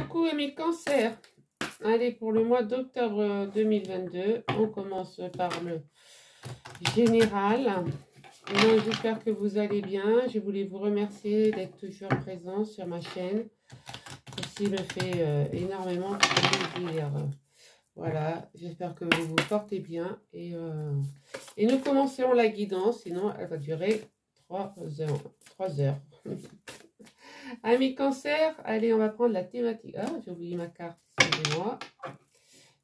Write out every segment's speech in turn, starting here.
Coucou amis cancer. Allez, pour le mois d'octobre 2022, on commence par le général. J'espère que vous allez bien. Je voulais vous remercier d'être toujours présent sur ma chaîne. Ceci me fait énormément plaisir. Voilà, j'espère que vous vous portez bien. Et nous commençons la guidance, sinon elle va durer 3 heures. Amis cancer, allez, on va prendre la thématique. Ah, j'ai oublié ma carte, excusez-moi.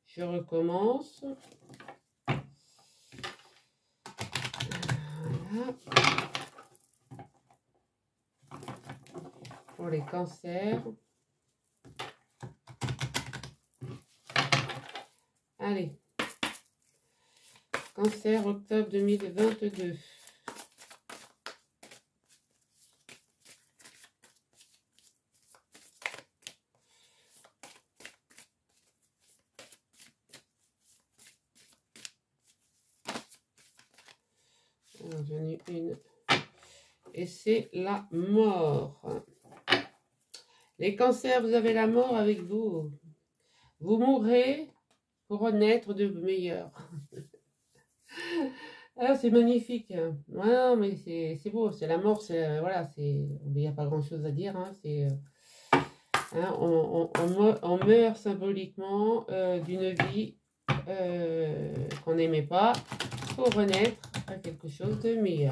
Je recommence. Voilà. Pour les cancers. Allez. Cancer, octobre 2022. J'en ai une. Et c'est la mort. Les cancers, vous avez la mort avec vous. Vous mourrez pour renaître de meilleur. Ah, c'est magnifique. Ouais, non, mais c'est beau. C'est la mort. C'est voilà. Il n'y a pas grand-chose à dire. Hein, hein, on meurt symboliquement d'une vie qu'on n'aimait pas pour renaître à quelque chose de meilleur.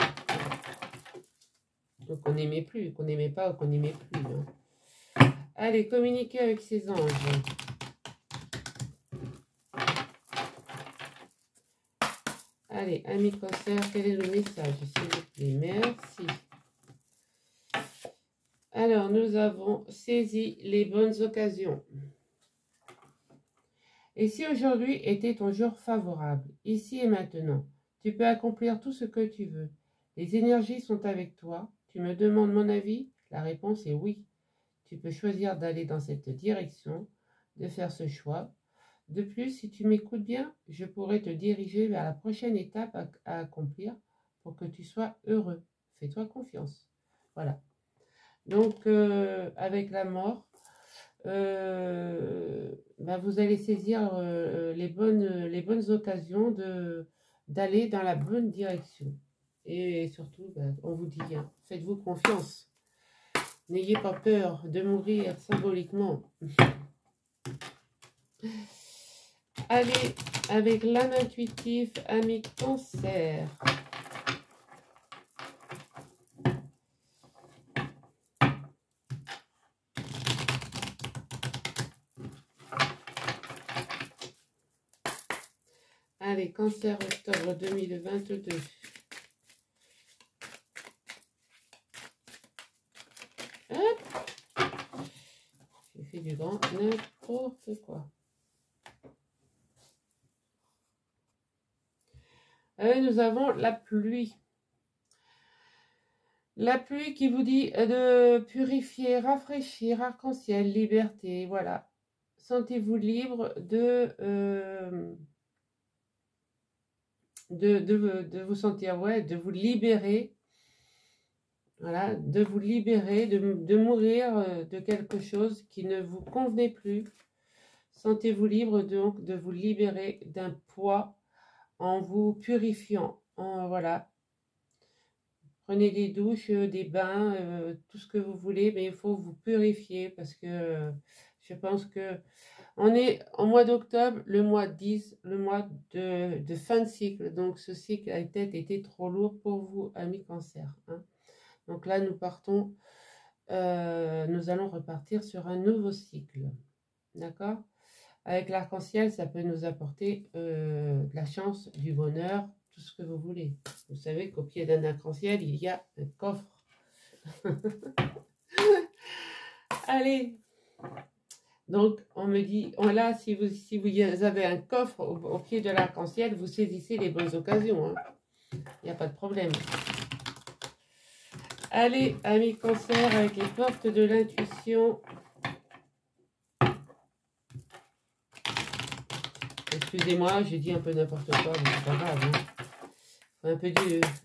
Donc qu'on n'aimait plus, qu'on n'aimait pas ou qu'on n'aimait plus. Hein. Allez, communiquer avec ses anges. Allez, amis cancer, quel est le message, s'il vous plaît? Merci. Alors, nous avons saisi les bonnes occasions. Et si aujourd'hui était ton jour favorable, ici et maintenant, tu peux accomplir tout ce que tu veux. Les énergies sont avec toi. Tu me demandes mon avis? La réponse est oui. Tu peux choisir d'aller dans cette direction, de faire ce choix. De plus, si tu m'écoutes bien, je pourrais te diriger vers la prochaine étape à accomplir pour que tu sois heureux. Fais-toi confiance. Voilà. Donc, avec la mort, vous allez saisir les bonnes occasions d'aller dans la bonne direction. Et surtout, on vous dit, hein, faites-vous confiance. N'ayez pas peur de mourir symboliquement. Allez, avec l'âme intuitive, ami cancer. Allez, cancer, octobre 2022. Hop. J'ai fait du grand n'importe quoi. Nous avons la pluie. La pluie qui vous dit de purifier, rafraîchir, arc-en-ciel, liberté, voilà. Sentez-vous libre de vous sentir, ouais, de vous libérer, voilà, de vous libérer, de mourir de quelque chose qui ne vous convenait plus. Sentez-vous libre donc de vous libérer d'un poids en vous purifiant, voilà. Prenez des douches, des bains, tout ce que vous voulez, mais il faut vous purifier parce que je pense que on est en mois d'octobre, le mois 10, le mois de fin de cycle. Donc ce cycle a peut-être été trop lourd pour vous, amis cancer. Hein. Donc là, nous partons, nous allons repartir sur un nouveau cycle. D'accord? Avec l'arc-en-ciel, ça peut nous apporter de la chance, du bonheur, tout ce que vous voulez. Vous savez qu'au pied d'un arc-en-ciel, il y a un coffre. Allez. Donc, on me dit, là, si vous avez un coffre au pied de l'arc-en-ciel, vous saisissez les bonnes occasions. Hein. Il n'y a pas de problème. Allez, amis cancer, avec les portes de l'intuition. Excusez-moi, j'ai dit un peu n'importe quoi, mais c'est pas grave. Hein.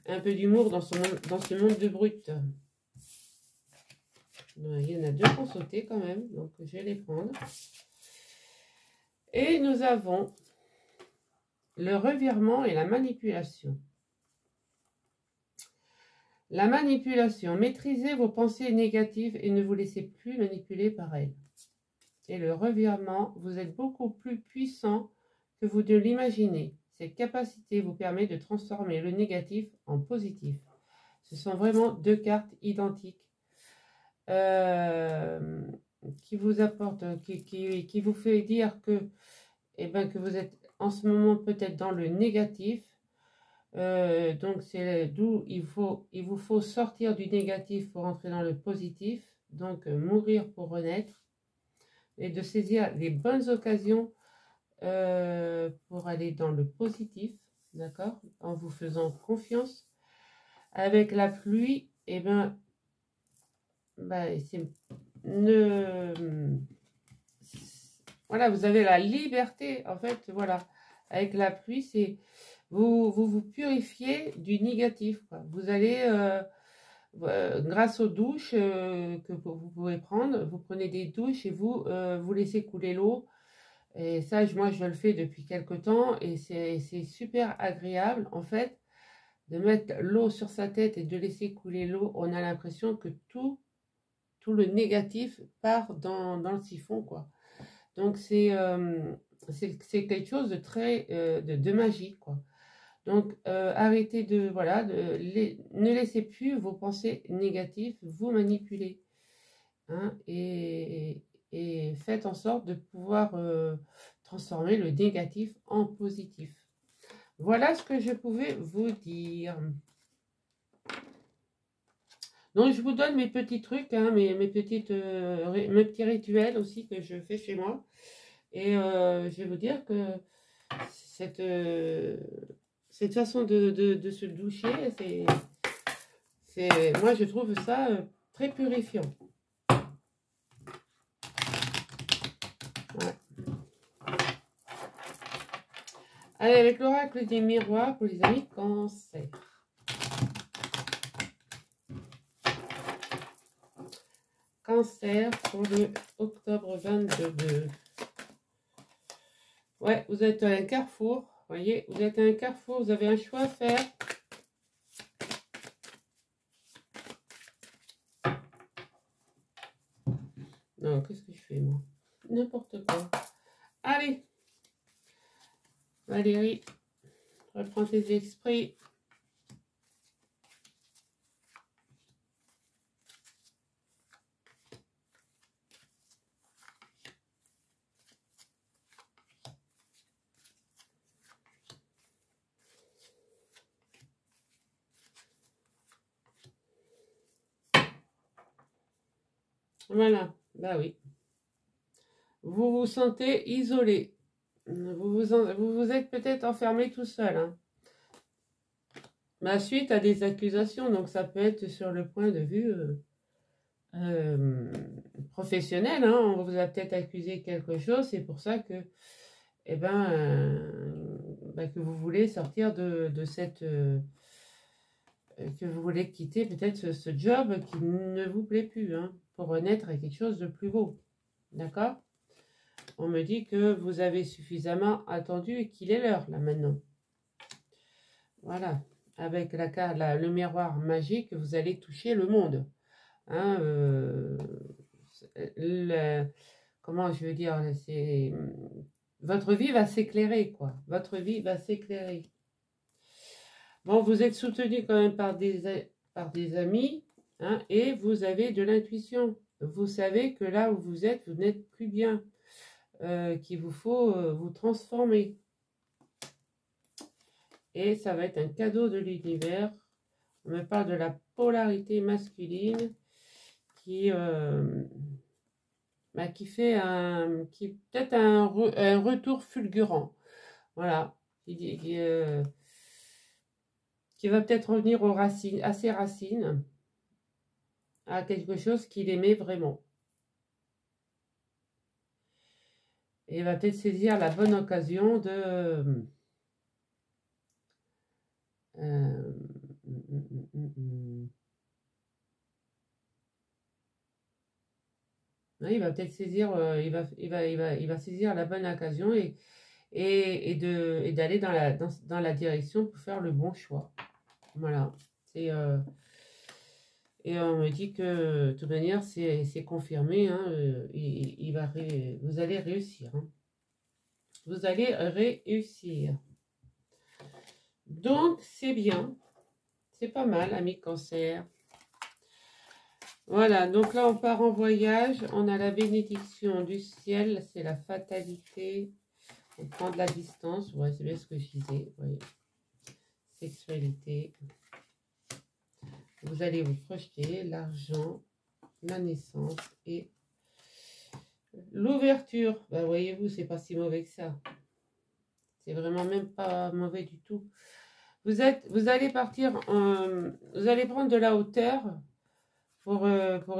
Un peu d'humour dans ce monde de brut. Il y en a deux qui ont sauté quand même, donc je vais les prendre. Et nous avons le revirement et la manipulation. La manipulation. Maîtrisez vos pensées négatives et ne vous laissez plus manipuler par elles. Et le revirement, vous êtes beaucoup plus puissant que vous ne l'imaginez. Cette capacité vous permet de transformer le négatif en positif. Ce sont vraiment deux cartes identiques qui vous apportent, qui vous fait dire que, que vous êtes en ce moment peut-être dans le négatif. Donc c'est d'où il vous faut sortir du négatif pour entrer dans le positif. Donc mourir pour renaître. Et de saisir les bonnes occasions pour aller dans le positif, d'accord, en vous faisant confiance. Avec la pluie, voilà, vous avez la liberté, en fait, voilà. Avec la pluie, c'est vous purifiez du négatif, quoi. Vous allez grâce aux douches que vous pouvez prendre, vous prenez des douches et vous laissez couler l'eau. Et ça, moi, je le fais depuis quelque temps et c'est super agréable, en fait, de mettre l'eau sur sa tête et de laisser couler l'eau. On a l'impression que tout le négatif part dans le siphon, quoi. Donc, c'est quelque chose de très de magique, quoi. Donc, arrêtez de, voilà, ne laissez plus vos pensées négatives vous manipuler. Hein, et faites en sorte de pouvoir transformer le négatif en positif. Voilà ce que je pouvais vous dire. Donc, je vous donne mes petits trucs, hein, mes petits rituels aussi que je fais chez moi. Et je vais vous dire que cette façon de se doucher, moi, je trouve ça très purifiant. Ouais. Allez, avec l'oracle des miroirs pour les amis Cancer. Cancer pour le octobre 22. Ouais, vous êtes à un carrefour. Vous voyez, vous êtes à un carrefour, vous avez un choix à faire. Non, qu'est-ce que je fais, moi? N'importe quoi. Allez, Valérie, reprends tes esprits. Voilà, bah oui. Vous vous sentez isolé. Vous vous êtes peut-être enfermé tout seul. Hein. Suite à des accusations, donc ça peut être sur le point de vue professionnel. Hein. On vous a peut-être accusé quelque chose, c'est pour ça que, que vous voulez sortir de cette... que vous voulez quitter peut-être ce job qui ne vous plaît plus, hein, pour renaître à quelque chose de plus beau. D'accord? On me dit que vous avez suffisamment attendu et qu'il est l'heure, là, maintenant. Voilà. Avec la carte, le miroir magique, vous allez toucher le monde. Hein, comment je veux dire, c'est... Votre vie va s'éclairer, quoi. Votre vie va s'éclairer. Bon, vous êtes soutenu quand même par des amis, hein, et vous avez de l'intuition. Vous savez que là où vous êtes, vous n'êtes plus bien. Qu'il vous faut vous transformer. Et ça va être un cadeau de l'univers. On me parle de la polarité masculine qui fait peut-être un retour fulgurant. Voilà. Qui va peut-être revenir aux racines, à ses racines, à quelque chose qu'il aimait vraiment. Et il va peut-être saisir la bonne occasion de... Hein, il va peut-être saisir, il va saisir la bonne occasion et d'aller dans la direction pour faire le bon choix. Voilà. Et on me dit que, de toute manière, c'est confirmé. Hein, vous allez réussir. Hein. Vous allez réussir. Donc, c'est bien. C'est pas mal, ami Cancer. Voilà, donc là, on part en voyage. On a la bénédiction du ciel. C'est la fatalité. On prend de la distance. Ouais, c'est bien ce que je disais. Oui. Sexualité. Vous allez vous projeter. L'argent, la naissance et l'ouverture. Ben, voyez-vous, c'est pas si mauvais que ça. C'est vraiment même pas mauvais du tout. Vous allez partir, vous allez prendre de la hauteur pour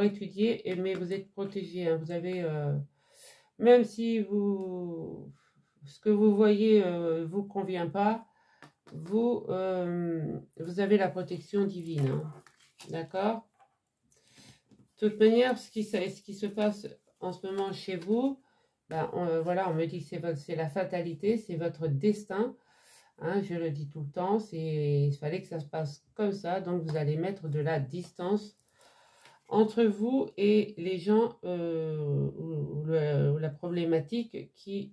étudier, mais vous êtes protégé. Hein. Vous avez, même si ce que vous voyez vous convient pas, vous avez la protection divine. Hein. D'accord? De toute manière, ce qui se passe en ce moment chez vous, ben, voilà, on me dit que c'est la fatalité, c'est votre destin. Hein, je le dis tout le temps, il fallait que ça se passe comme ça, donc vous allez mettre de la distance entre vous et les gens ou la problématique qui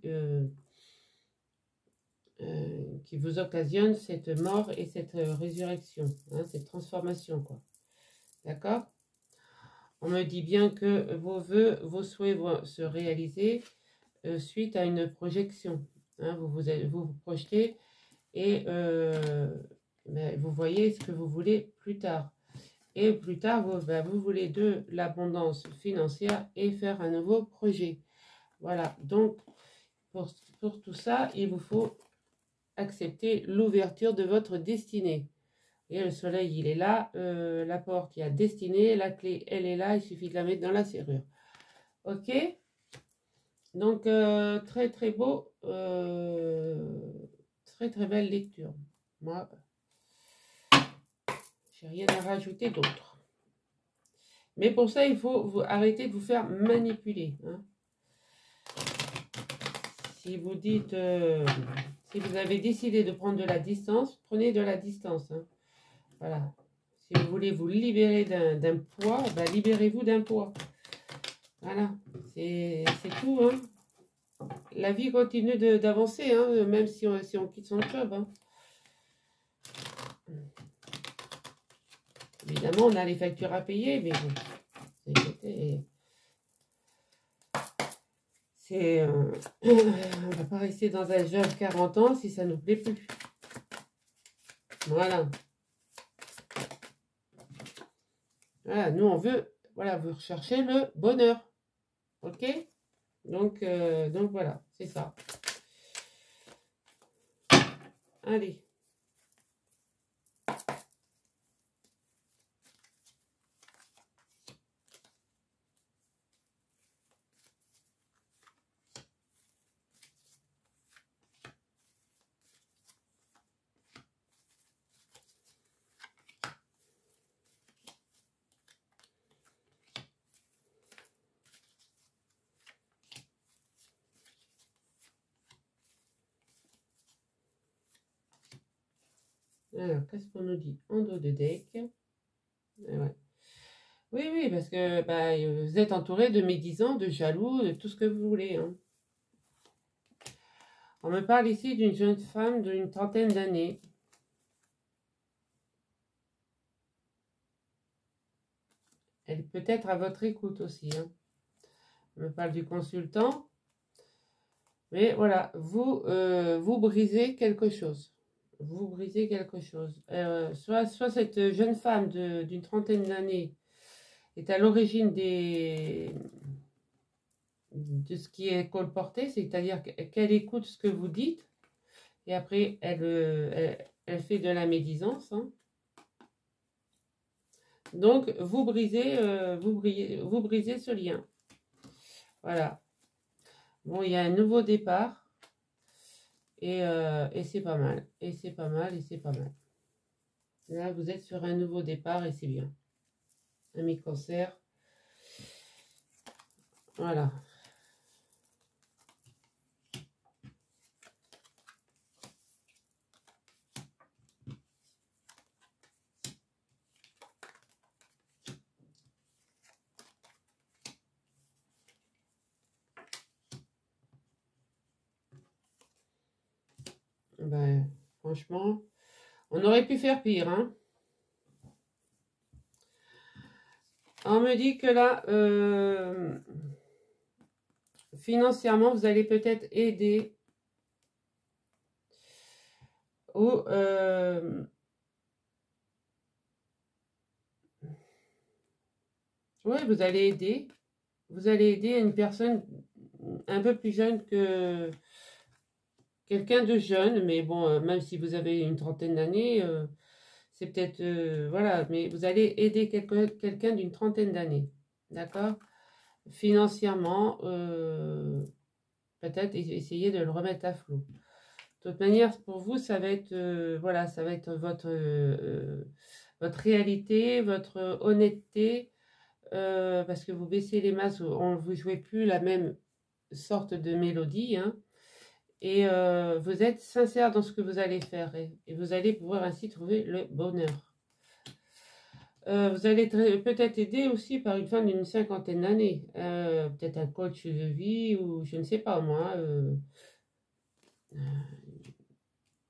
vous occasionne cette mort et cette résurrection, hein, cette transformation, quoi. D'accord? On me dit bien que vos vœux, vos souhaits vont se réaliser suite à une projection. Hein, vous projetez et ben, vous voyez ce que vous voulez plus tard. Et plus tard, vous voulez de l'abondance financière et faire un nouveau projet. Voilà, donc pour tout ça, il vous faut accepter l'ouverture de votre destinée. Et le soleil, il est là, la porte, il y a destinée, la clé, elle est là, il suffit de la mettre dans la serrure. Ok? Donc, très très beau, très très belle lecture. Moi, j'ai rien à rajouter d'autre. Mais pour ça, il faut arrêter de vous faire manipuler. Hein. Si vous dites, si vous avez décidé de prendre de la distance, prenez de la distance. Hein. Voilà. Si vous voulez vous libérer d'un poids, ben, libérez-vous d'un poids. Voilà. C'est tout. Hein. La vie continue d'avancer, hein, même si on quitte son job. Hein. Évidemment, on a les factures à payer, mais bon. On ne va pas rester dans un job 40 ans si ça ne nous plaît plus. Voilà. Voilà, nous on veut, voilà, vous recherchez le bonheur. Ok? Donc voilà, c'est ça. Allez. Alors, qu'est-ce qu'on nous dit en dos de deck? Ouais. Oui, parce que bah, vous êtes entouré de médisants, de jaloux, de tout ce que vous voulez. Hein. On me parle ici d'une jeune femme d'une trentaine d'années. Elle peut être à votre écoute aussi. Hein. On me parle du consultant. Mais voilà, vous brisez quelque chose. Vous brisez quelque chose. Soit cette jeune femme d'une trentaine d'années est à l'origine de ce qui est colporté, c'est-à-dire qu'elle écoute ce que vous dites et après elle fait de la médisance. Hein. Donc vous brisez ce lien. Voilà. Bon, il y a un nouveau départ et c'est pas mal. Et c'est pas mal, et c'est pas mal. Là, vous êtes sur un nouveau départ et c'est bien. Ami Cancer. Voilà. Ben, franchement, on aurait pu faire pire, hein. On me dit que là, financièrement, vous allez peut-être aider ou oui, vous allez aider. Vous allez aider une personne un peu plus jeune que quelqu'un de jeune, mais bon, même si vous avez une trentaine d'années, c'est peut-être, voilà, mais vous allez aider quelqu'un d'une trentaine d'années, d'accord? Financièrement, peut-être essayer de le remettre à flot. De toute manière, pour vous, ça va être, voilà, ça va être votre réalité, votre honnêteté, parce que vous baissez les masses, on vous jouez plus la même sorte de mélodie, hein, et vous êtes sincère dans ce que vous allez faire, et vous allez pouvoir ainsi trouver le bonheur. Vous allez peut-être aider aussi par une femme d'une cinquantaine d'années, peut-être un coach de vie, ou je ne sais pas moi,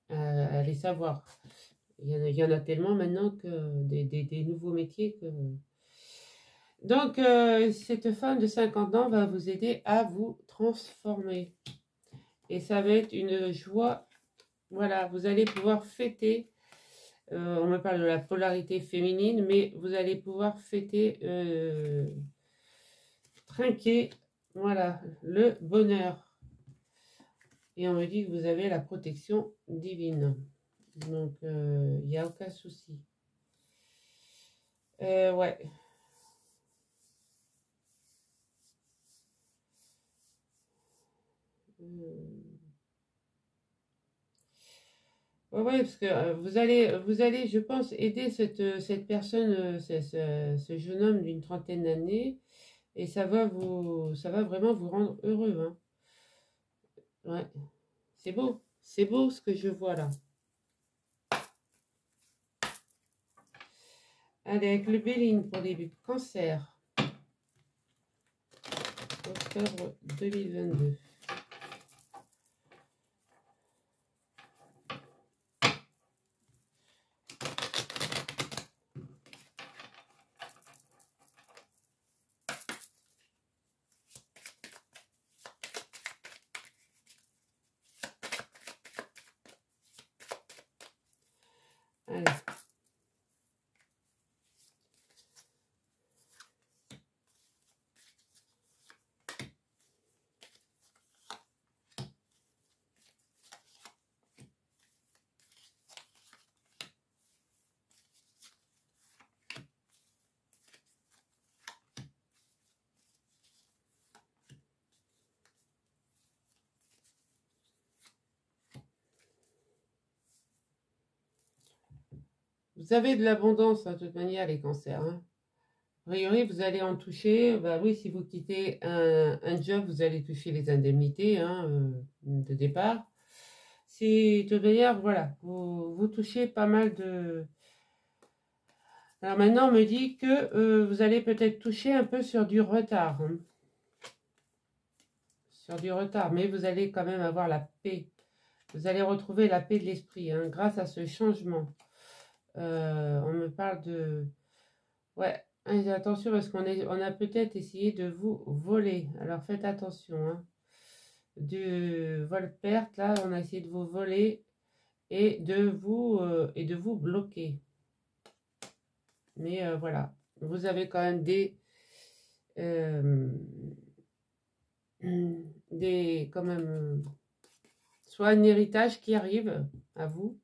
allez savoir. Il y en a tellement maintenant que des nouveaux métiers que... Donc, cette femme de 50 ans va vous aider à vous transformer. Et ça va être une joie. Voilà, vous allez pouvoir fêter. On me parle de la polarité féminine, mais vous allez pouvoir fêter, trinquer, voilà, le bonheur. Et on me dit que vous avez la protection divine. Donc, il n'y a aucun souci. Ouais. Ouais, parce que vous allez, je pense, aider cette personne, ce jeune homme d'une trentaine d'années, et ça va vraiment vous rendre heureux, hein. Ouais, c'est beau ce que je vois là. Allez, avec le Béline pour début cancer, octobre 2022. Allez. Vous avez de l'abondance, hein, de toute manière, les cancers, hein. A priori, vous allez en toucher. Bah oui, si vous quittez un job, vous allez toucher les indemnités, hein, de départ. Si, de toute manière, voilà, vous touchez pas mal de... Alors maintenant, on me dit que vous allez peut-être toucher un peu sur du retard, hein. Sur du retard, mais vous allez quand même avoir la paix. Vous allez retrouver la paix de l'esprit, hein, grâce à ce changement. On me parle de... Ouais, attention parce on a peut-être essayé de vous voler. Alors faites attention, hein. Du vol-perte, là, on a essayé de vous voler et de vous bloquer. Mais voilà, vous avez quand même quand même, soit un héritage qui arrive à vous,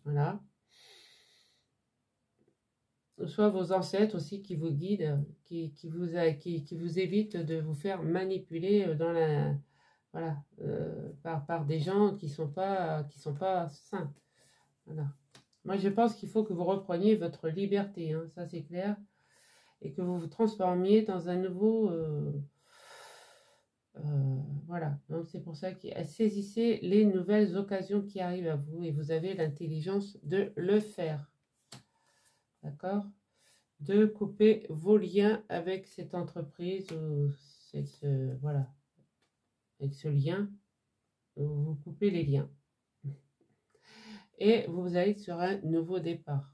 voilà, soit vos ancêtres aussi qui vous guident, qui vous évitent de vous faire manipuler dans la, voilà, par des gens qui sont pas sains. Voilà. Moi, je pense qu'il faut que vous repreniez votre liberté, hein, ça c'est clair, et que vous vous transformiez dans un nouveau, Voilà, donc c'est pour ça que saisissez les nouvelles occasions qui arrivent à vous et vous avez l'intelligence de le faire. D'accord? De couper vos liens avec cette entreprise ou voilà, avec ce lien, vous coupez les liens. Et vous allez sur un nouveau départ.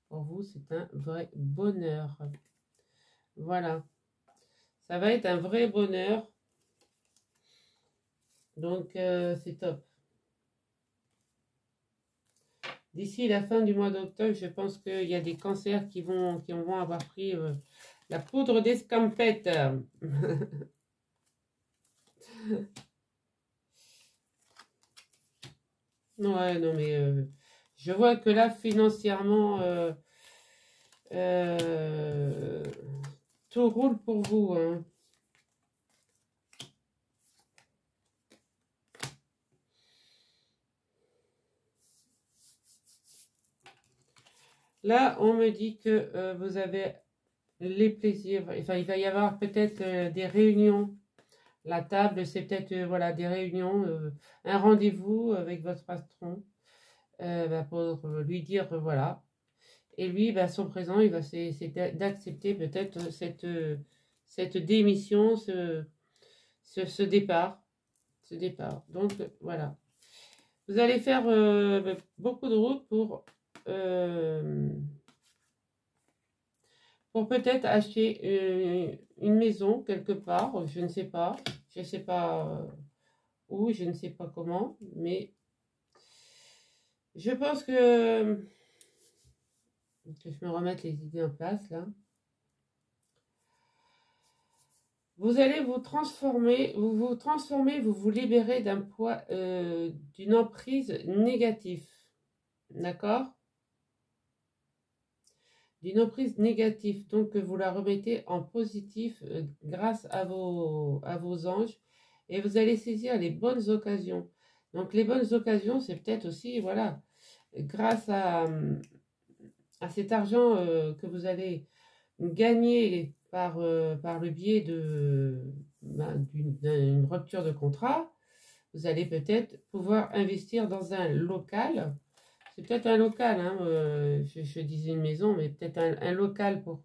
Pour vous, c'est un vrai bonheur. Voilà. Ça va être un vrai bonheur. Donc, c'est top. D'ici la fin du mois d'octobre, je pense qu'il y a des cancers qui vont avoir pris la poudre d'escampette. Ouais, non, mais je vois que là, financièrement, tout roule pour vous. Hein. Là, on me dit que vous avez les plaisirs. Enfin, il va y avoir peut-être des réunions. La table, c'est peut-être voilà, des réunions, un rendez-vous avec votre patron pour lui dire voilà. Et lui, son présent, c'est d'accepter peut-être cette démission, ce départ. Donc, voilà. Vous allez faire beaucoup de route pour peut-être acheter une maison quelque part, je ne sais pas où, je ne sais pas comment, mais je pense que je me remette les idées en place là. Vous allez vous transformer, vous vous libérez d'un poids, d'une emprise négative, d'accord? D'une emprise négative, donc vous la remettez en positif grâce à vos anges et vous allez saisir les bonnes occasions. Donc les bonnes occasions, c'est peut-être aussi, voilà, grâce à cet argent que vous allez gagner par le biais d'une rupture de contrat, vous allez peut-être pouvoir investir dans un local. C'est peut-être un local, hein, je disais une maison, mais peut-être un local pour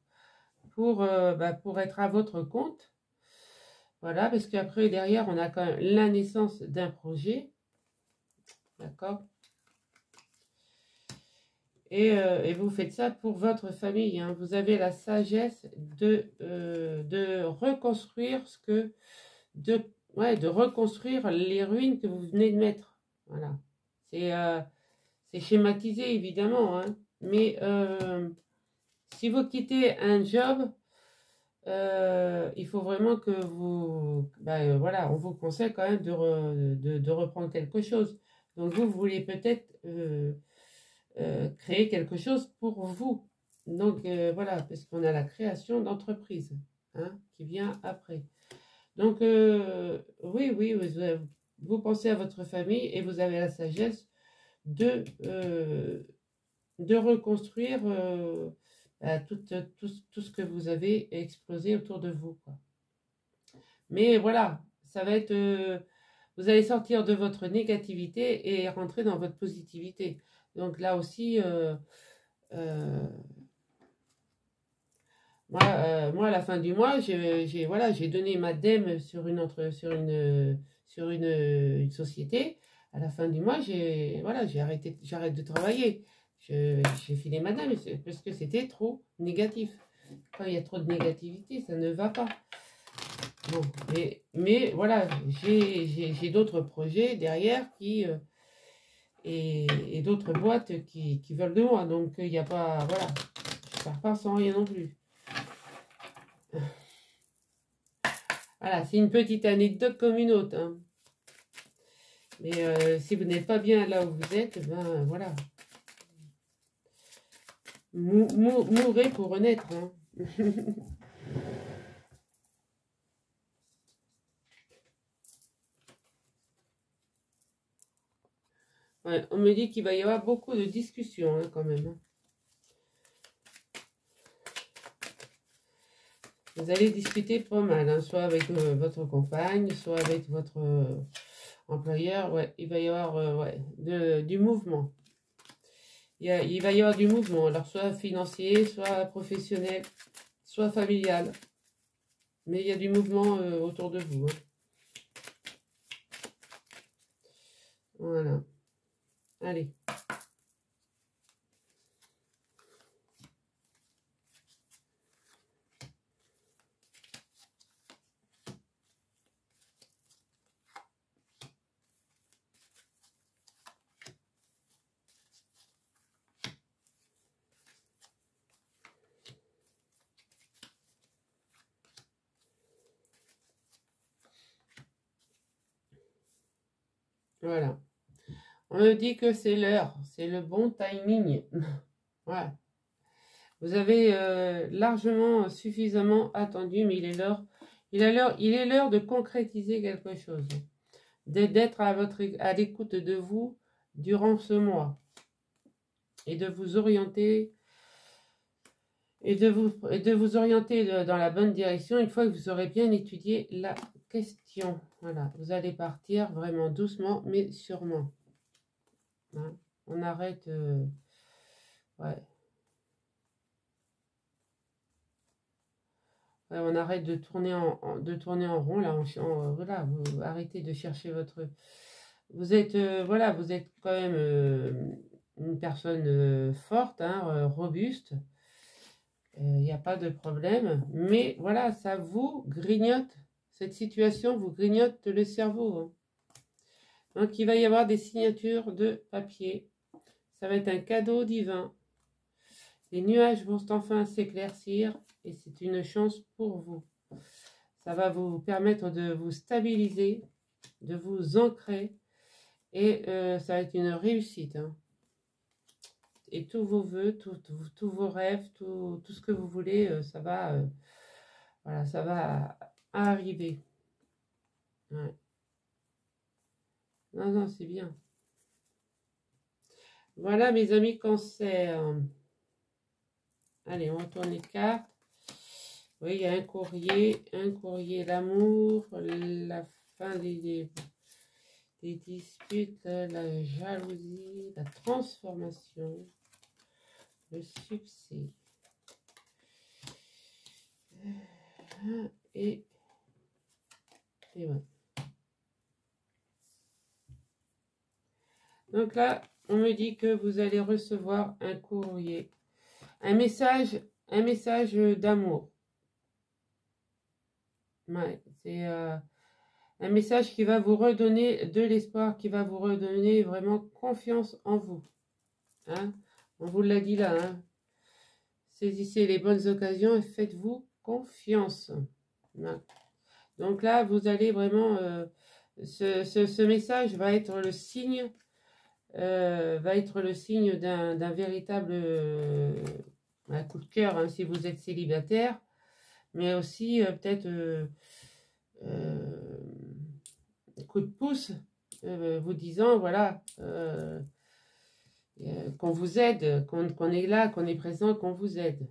être à votre compte. Voilà, parce qu'après, derrière, on a quand même la naissance d'un projet. D'accord? Et vous faites ça pour votre famille. Hein. Vous avez la sagesse de reconstruire de reconstruire les ruines que vous venez de mettre. Voilà. C'est schématisé, évidemment. Hein. Mais si vous quittez un job, il faut vraiment que vous... voilà, on vous conseille quand même de reprendre quelque chose. Donc vous voulez peut-être créer quelque chose pour vous. Donc voilà, parce qu'on a la création d'entreprise hein, qui vient après. Donc oui, vous pensez à votre famille et vous avez la sagesse de reconstruire tout ce que vous avez explosé autour de vous. Quoi. Mais voilà, ça va être... vous allez sortir de votre négativité et rentrer dans votre positivité. Donc là aussi, moi, à la fin du mois, j'ai donné ma dème sur une société. À la fin du mois, j'arrête de travailler. J'ai filé ma dème parce que c'était trop négatif. Quand il y a trop de négativité, ça ne va pas. Bon, mais voilà, j'ai d'autres projets derrière et d'autres boîtes qui veulent de moi. Donc, il n'y a pas, voilà, je pars pas sans rien non plus. Voilà, c'est une petite anecdote comme une autre. Hein. Mais si vous n'êtes pas bien là où vous êtes, ben voilà. Mourrez pour renaître. Hein. Ouais, on me dit qu'il va y avoir beaucoup de discussions hein, quand même. Vous allez discuter pas mal, hein, soit avec votre compagne, soit avec votre employeur. Ouais, il va y avoir ouais, du mouvement. Il va y avoir du mouvement, alors soit financier, soit professionnel, soit familial. Mais il y a du mouvement autour de vous. Hein. Voilà. Allez. Voilà. On me dit que c'est l'heure, c'est le bon timing. Voilà. Vous avez largement, suffisamment attendu, mais il est l'heure. Il est l'heure de concrétiser quelque chose, d'être à l'écoute de vous durant ce mois et de vous orienter dans la bonne direction une fois que vous aurez bien étudié la question. Voilà, vous allez partir vraiment doucement mais sûrement. Hein, on arrête. Ouais. Ouais, on arrête de tourner en rond là. Voilà, vous arrêtez de chercher votre. Vous êtes voilà, vous êtes quand même une personne forte, hein, robuste. Il n'y a pas de problème. Mais voilà, ça vous grignote. Cette situation vous grignote le cerveau. Hein. Donc il va y avoir des signatures de papier. Ça va être un cadeau divin. Les nuages vont enfin s'éclaircir et c'est une chance pour vous. Ça va vous permettre de vous stabiliser, de vous ancrer et ça va être une réussite. Hein. Et tous vos voeux, tous vos rêves, tout ce que vous voulez, ça va, voilà, ça va arriver. Ouais. Non, non, c'est bien. Voilà mes amis Cancer. Allez, on retourne les cartes. Oui, il y a un courrier, l'amour, la fin des disputes, la jalousie, la transformation, le succès. Et voilà. Donc là, on me dit que vous allez recevoir un courrier, un message d'amour. Ouais, c'est un message qui va vous redonner de l'espoir, qui va vous redonner vraiment confiance en vous. Hein? On vous l'a dit là. Hein? Saisissez les bonnes occasions et faites-vous confiance. Ouais. Donc là, vous allez vraiment... ce message va être le signe... d'un véritable coup de cœur, hein, si vous êtes célibataire, mais aussi peut-être coup de pouce, vous disant, voilà, qu'on vous aide, qu'on est là, qu'on est présent, qu'on vous aide.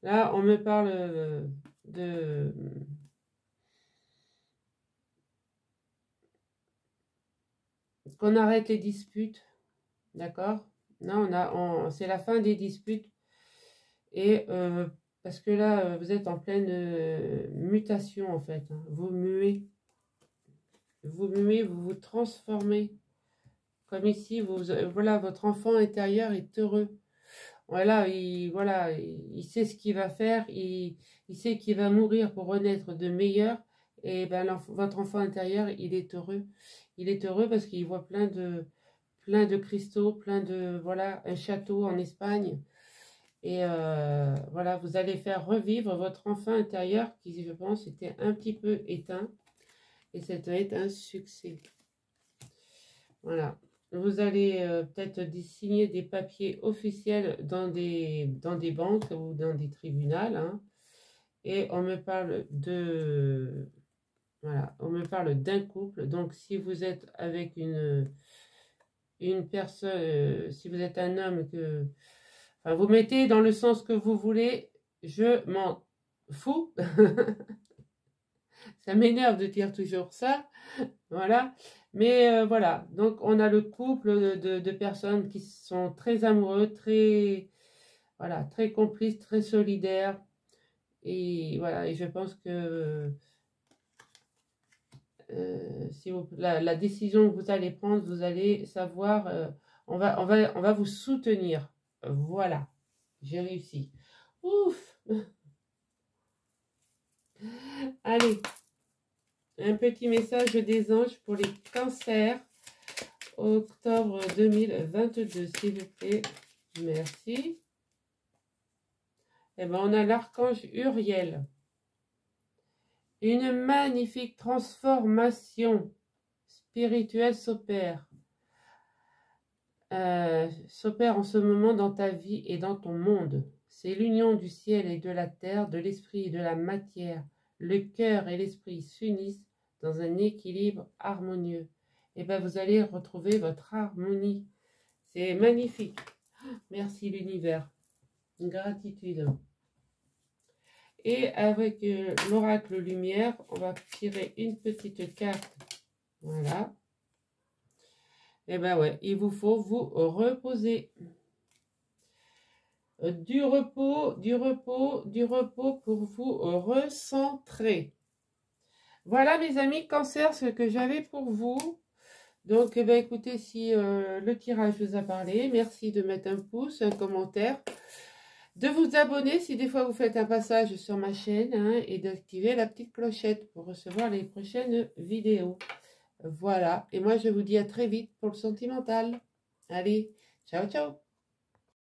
Là, on me parle qu'on arrête les disputes, d'accord? Là, c'est la fin des disputes. Et parce que là, vous êtes en pleine mutation, en fait. Hein. Vous muez, vous vous transformez. Comme ici, voilà, votre enfant intérieur est heureux. Voilà, il sait ce qu'il va faire, il sait qu'il va mourir pour renaître de meilleur. Et ben, votre enfant intérieur, il est heureux. Il est heureux parce qu'il voit plein de cristaux, voilà, un château en Espagne. Et voilà, vous allez faire revivre votre enfant intérieur qui, je pense, était un petit peu éteint. Et ça va être un succès. Voilà. Vous allez peut-être signer des papiers officiels dans des banques ou dans des tribunaux. Hein. Et on me parle de... Voilà, on me parle d'un couple. Donc, si vous êtes avec une personne, si vous êtes un homme que... Enfin, vous mettez dans le sens que vous voulez, je m'en fou. Ça m'énerve de dire toujours ça. Voilà. Mais voilà. Donc, on a le couple de personnes qui sont très amoureux, très, voilà, très complices, très solidaires. Et voilà. Et je pense que si la décision que vous allez prendre, vous allez savoir, on va vous soutenir. Voilà. J'ai réussi. Ouf. Allez. Un petit message des anges pour les cancers. Octobre 2022, s'il vous plaît. Merci. Eh bien, on a l'archange Uriel. Une magnifique transformation spirituelle s'opère. S'opère en ce moment dans ta vie et dans ton monde. C'est l'union du ciel et de la terre, de l'esprit et de la matière. Le cœur et l'esprit s'unissent dans un équilibre harmonieux. Et bien, vous allez retrouver votre harmonie. C'est magnifique. Merci l'univers. Gratitude. Et avec l'oracle lumière, on va tirer une petite carte. Voilà. Et ben ouais, il vous faut vous reposer. Du repos, du repos, du repos pour vous recentrer. Voilà mes amis cancer, ce que j'avais pour vous. Donc, eh ben, écoutez, si le tirage vous a parlé, merci de mettre un pouce, un commentaire, de vous abonner si des fois vous faites un passage sur ma chaîne hein, et d'activer la petite clochette pour recevoir les prochaines vidéos. Voilà, et moi je vous dis à très vite pour le sentimental. Allez, ciao ciao.